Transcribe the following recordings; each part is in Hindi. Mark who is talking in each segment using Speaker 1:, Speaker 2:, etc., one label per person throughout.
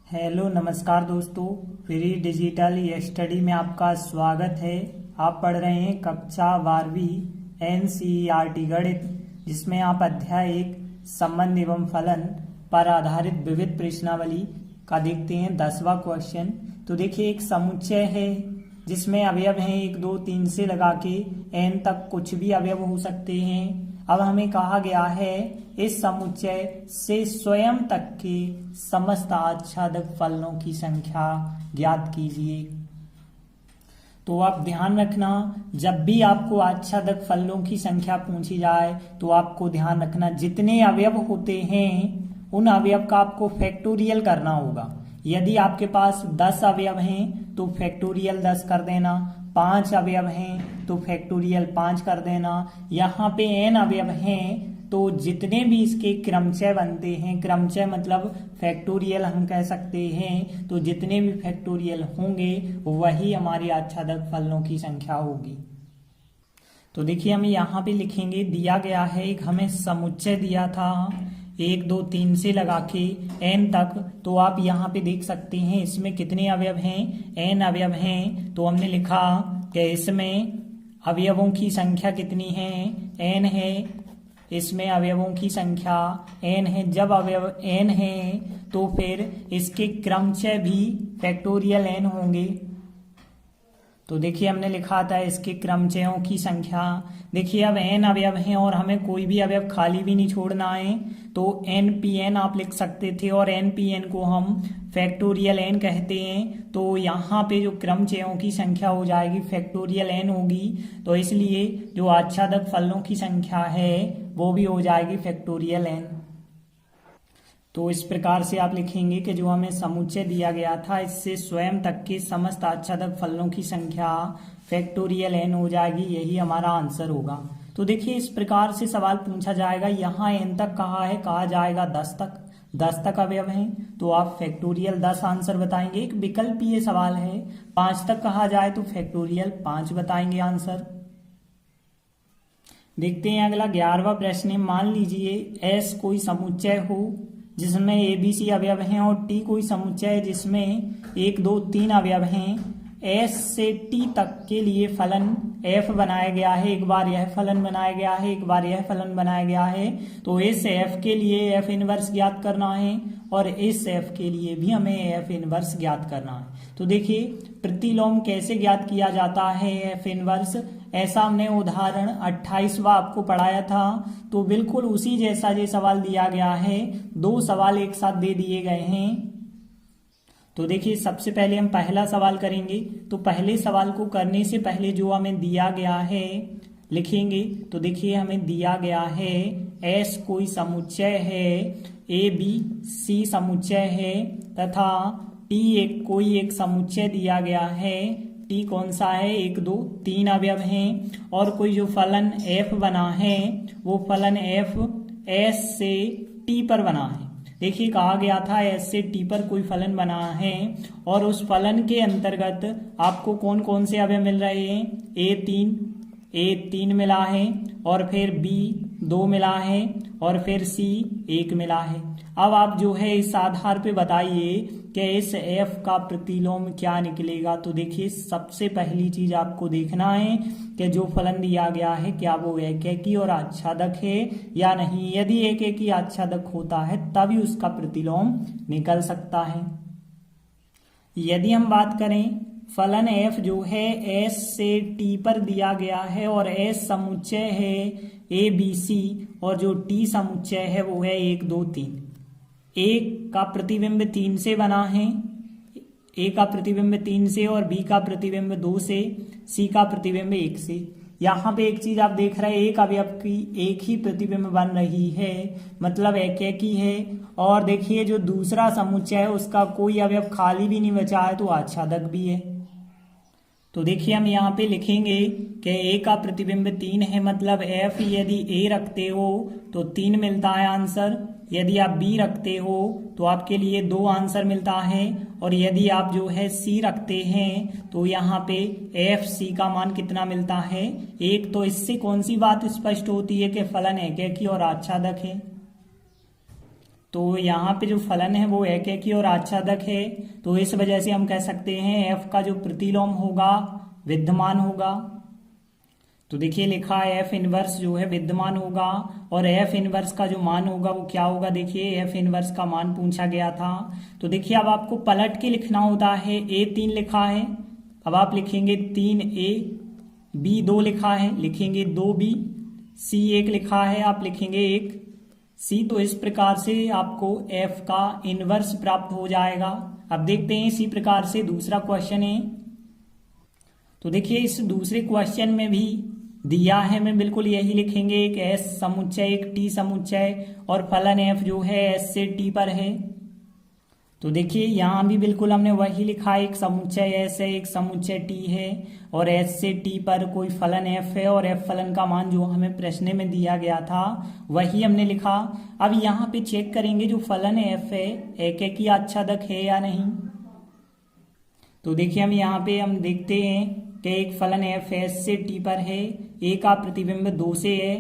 Speaker 1: हेलो नमस्कार दोस्तों, फ्री डिजिटल स्टडी में आपका स्वागत है। आप पढ़ रहे हैं कक्षा 12वीं एनसीईआरटी गणित, जिसमें आप अध्याय 1 संबंध एवं फलन पर आधारित विविध प्रश्नावली का देखते हैं 10वां क्वेश्चन। तो देखिए, एक समुच्चय है जिसमें अवयव हैं 1 2 3 से लगा के n तक कुछ भी अवयव हो सकते हैं। अब हमें कहा गया है इस समुच्चय से स्वयं तक के समस्त आच्छादक फलनों की संख्या ज्ञात कीजिए। तो आप ध्यान रखना, जब भी आपको आच्छादक फलनों की संख्या पूछी जाए तो आपको ध्यान रखना जितने अवयव होते हैं उन अवयव का आपको फैक्टोरियल करना होगा। यदि आपके पास 10 अवयव हैं तो फैक्टोरियल 10 कर देना, 5 अवयव हैं तो फैक्टोरियल 5 कर देना। यहाँ पे n अवयव हैं तो जितने भी इसके क्रमचय बनते हैं, क्रमचय मतलब फैक्टोरियल हम कह सकते हैं, तो जितने भी फैक्टोरियल होंगे वही हमारी आच्छादक फलनों की संख्या होगी। तो देखिए, हम यहाँ पे लिखेंगे, दिया गया है एक हमें समुच्चय दिया था 1 2 3 से लगा के n तक। तो आप यहाँ पे देख सकते हैं इसमें कितने अवयव हैं, n अवयव हैं। तो हमने लिखा कि इसमें अवयवों की संख्या कितनी है, n है। इसमें अवयवों की संख्या n है। जब अवयव n है तो फिर इसके क्रमचय भी फैक्टोरियल n होंगे। तो देखिए, हमने लिखा था इसके क्रमचयों की संख्या। देखिए, अब n अवयव हैं और हमें कोई भी अवयव खाली भी नहीं छोड़ना है, तो npn आप लिख सकते थे और npn को हम फैक्टोरियल n कहते हैं। तो यहाँ पे जो क्रमचयों की संख्या हो जाएगी फैक्टोरियल n होगी, तो इसलिए जो आच्छादक फलनों की संख्या है वो भी हो जाएगी फैक्टोरियल n। तो इस प्रकार से आप लिखेंगे कि जो हमें समुच्चय दिया गया था इससे स्वयं तक के समस्त आच्छादक फलनों की संख्या फैक्टोरियल n हो जाएगी। यही हमारा आंसर होगा। तो देखिए, इस प्रकार से सवाल पूछा जाएगा, यहाँ n तक कहा है, कहा जाएगा 10 तक अवयव हैं तो आप फैक्टोरियल 10 आंसर बताएंगे। एक विकल्पीय सवाल है, 5 तक कहा जाए तो फैक्टोरियल 5 बताएंगे आंसर। देखते हैं अगला 11वां प्रश्न है। मान लीजिए S कोई समुच्चय हो जिसमें ABC अवयव हैं और T कोई समुच्चय है जिसमें 1 2 3 अवयव हैं। S से T तक के लिए फलन f बनाया गया है, एक बार यह फलन बनाया गया है, एक बार यह फलन बनाया गया है। तो इस f के लिए f इनवर्स ज्ञात करना है और इस f के लिए भी हमें f इनवर्स ज्ञात करना है। तो देखिए, प्रतिलोम कैसे ज्ञात किया जाता है f इनवर्स, ऐसा हमने उदाहरण 28वां आपको पढ़ाया था। तो बिल्कुल उसी जैसा ये सवाल दिया गया है, 2 सवाल एक साथ दे दिए गए हैं। तो देखिए, सबसे पहले हम पहला सवाल करेंगे। तो पहले सवाल को करने से पहले जो हमें दिया गया है लिखेंगे। तो देखिए, हमें दिया गया है S कोई समुच्चय है, ABC समुच्चय है तथा T कोई एक समुच्चय दिया गया है। T कौन सा है, 1 2 3 अवयव हैं और कोई जो फलन f बना है वो फलन f S से T पर बना है। देखिए, कहा गया था S से T पर कोई फलन बना है और उस फलन के अंतर्गत आपको कौन कौन से अवयव मिल रहे हैं, A 3 मिला है और फिर B 2 मिला है और फिर C 1 मिला है। अब आप जो है इस आधार पे बताइए कि इस f का प्रतिलोम क्या निकलेगा। तो देखिए, सबसे पहली चीज आपको देखना है कि जो फलन दिया गया है क्या वो एकैकी और आच्छादक है या नहीं। यदि एकैकी आच्छादक होता है तभी उसका प्रतिलोम निकल सकता है। यदि हम बात करें, फलन f जो है S से T पर दिया गया है और S समुच्चय है ABC और जो T समुच्चय है वो है 1 2 3। A का प्रतिबिंब 3 से बना है, A का प्रतिबिंब 3 से और B का प्रतिबिंब 2 से, C का प्रतिबिंब 1 से। यहाँ पे एक चीज आप देख रहे हैं, एक अवयव की एक ही प्रतिबिंब बन रही है, मतलब एकैकी है। और देखिए, जो दूसरा समुच्चय है उसका कोई अवयव खाली भी नहीं बचा है तो आच्छादक भी है। तो देखिए, हम यहाँ पे लिखेंगे कि A का प्रतिबिंब 3 है, मतलब f यदि A रखते हो तो 3 मिलता है आंसर। यदि आप B रखते हो तो आपके लिए 2 आंसर मिलता है और यदि आप जो है C रखते हैं तो यहाँ पे FC का मान कितना मिलता है, 1। तो इससे कौन सी बात स्पष्ट होती है कि फलन एकैकी और आच्छादक है। तो यहाँ पे जो फलन है वो एकेकी और आच्छादक है, तो इस वजह से हम कह सकते हैं एफ का जो प्रतिलोम होगा विद्यमान होगा। तो देखिए लिखा है एफ इनवर्स जो है विद्यमान होगा, और एफ इनवर्स का जो मान होगा वो क्या होगा, देखिए एफ इनवर्स का मान पूछा गया था। तो देखिए अब आपको पलट के लिखना होता है, ए 3 लिखा है, अब आप लिखेंगे 3a, बी 2 लिखा है, लिखेंगे 2b, सी 1 लिखा है, आप लिखेंगे 1c। तो इस प्रकार से आपको एफ का इनवर्स प्राप्त हो जाएगा। अब देखते हैं इसी प्रकार से दूसरा क्वेश्चन है। तो देखिए इस दूसरे क्वेश्चन में भी दिया है, मैं बिल्कुल यही लिखेंगे, एक एस समुच्चय एक टी समुच्चय और फलन एफ जो है एस से टी पर है। तो देखिए यहाँ भी बिल्कुल हमने वही लिखा है, एक समुच्चय एस है एक समुच्चय टी है और एस से टी पर कोई फलन एफ है और एफ फलन का मान जो हमें प्रश्न में दिया गया था वही हमने लिखा। अब यहाँ पे चेक करेंगे जो फलन एफ है एकेकी आच्छादक है या नहीं। तो देखिए हम देखते हैं कि एक फलन एफ एस से टी पर है, ए का प्रतिबिंब 2 से है,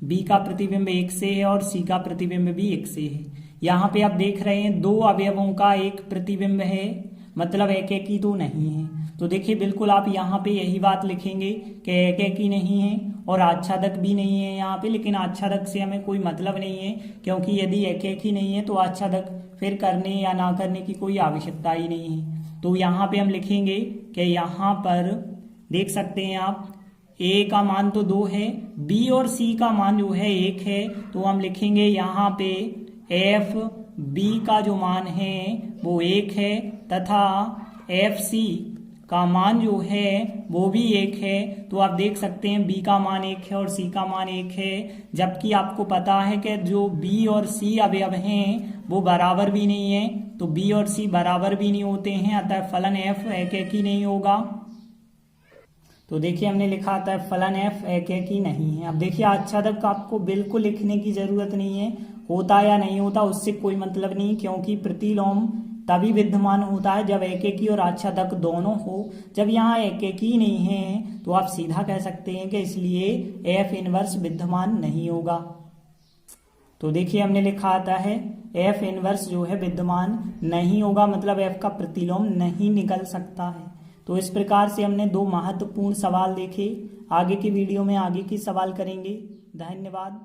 Speaker 1: बी का प्रतिबिंब 1 से है और सी का प्रतिबिंब भी 1 से है। यहाँ पे आप देख रहे हैं 2 अवयवों का एक प्रतिबिंब है, मतलब एकेकी तो नहीं है। तो देखिए बिल्कुल आप यहाँ पे यही बात लिखेंगे कि एकेकी नहीं है और आच्छादक भी नहीं है यहाँ पे, लेकिन आच्छादक से हमें कोई मतलब नहीं है, क्योंकि यदि एकेकी नहीं है तो आच्छादक फिर करने या ना करने की कोई आवश्यकता ही नहीं है। तो यहाँ पे हम लिखेंगे कि यहाँ पर देख सकते हैं आप ए का मान तो 2 है, बी और सी का मान जो है 1 है, तो हम लिखेंगे यहाँ पे एफ बी का जो मान है वो 1 है तथा एफ सी का मान जो है वो भी 1 है। तो आप देख सकते हैं बी का मान 1 है और सी का मान 1 है, जबकि आपको पता है कि जो बी और सी अवयव हैं वो बराबर भी नहीं है, तो बी और सी बराबर भी नहीं होते हैं, अतः फलन एफ एकेकी नहीं होगा। तो देखिए हमने लिखा था फलन एफ एकेकी नहीं है। अब देखिए आच्छादक आपको बिल्कुल लिखने की जरूरत नहीं है, होता या नहीं होता उससे कोई मतलब नहीं, क्योंकि प्रतिलोम तभी विद्यमान होता है जब एकेकी और आच्छादक दोनों हो। जब यहाँ एकेकी नहीं है तो आप सीधा कह सकते हैं कि इसलिए एफ इनवर्स विद्यमान नहीं होगा। तो देखिए हमने लिखा आता है एफ इनवर्स जो है विद्यमान नहीं होगा, मतलब एफ का प्रतिलोम नहीं निकल सकता है। तो इस प्रकार से हमने 2 महत्वपूर्ण सवाल देखे। आगे की वीडियो में आगे की सवाल करेंगे। धन्यवाद।